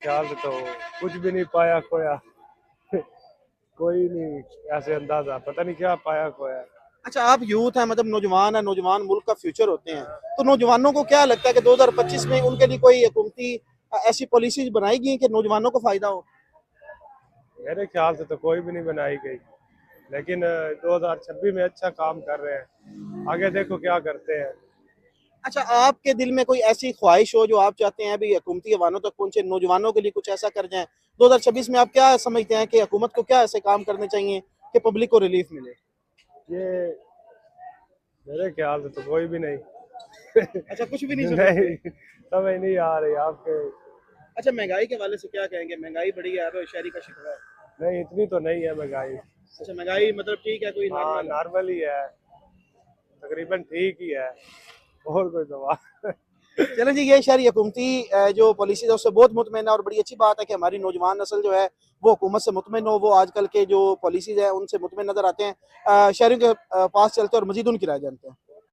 ख्याल से तो कुछ भी नहीं पाया खोया। कोई नहीं, ऐसे अंदाजा पता नहीं क्या पाया खोया। अच्छा, आप यूथ हैं, मतलब नौजवान है, नौजवान मुल्क का फ्यूचर होते हैं, तो नौजवानों को क्या लगता है कि 2025 में उनके लिए कोई हुकूमती ऐसी पॉलिसीज बनाई गई कि नौजवानों को फायदा हो? मेरे ख्याल से तो कोई भी नहीं बनाई गई, लेकिन 2026 में अच्छा काम कर रहे हैं। आगे देखो क्या करते हैं। अच्छा, आपके दिल में कोई ऐसी ख्वाहिश हो जो आप चाहते हैं अभी हुकूमती ऐवानों तक पहुंचे, नौजवानों के लिए कुछ ऐसा कर जाएं? 2026 में आप क्या समझते हैं कि हुकूमत को क्या ऐसे काम करने चाहिए कि पब्लिक को रिलीफ मिले? ये मेरे ख्याल से तो कोई भी नहीं। अच्छा, कुछ भी नहीं समझते? नहीं, समझ नहीं आ रही आपके। अच्छा, महंगाई के हवाले से क्या कहेंगे? महंगाई बढ़ी है, तो शहरी का शिकवा है। नहीं, इतनी तो नहीं है महंगाई। अच्छा, महंगाई मतलब ठीक है, कोई हाँ, नॉर्मल है? नॉर्मल ही है, तकरीबन ठीक ही है। और कोई दवा। चलो जी, ये शहरी हुकूमती जो पॉलिसीज है उससे बहुत मुतमईन है, और बड़ी अच्छी बात है कि हमारी नौजवान नस्ल जो है वो हुकूमत से मुतमईन हो, वो आजकल के जो पॉलिसीज है उनसे मुतमईन नजर आते हैं। शहरों के पास चलते हैं और मजीद उनकी राय जानते हैं।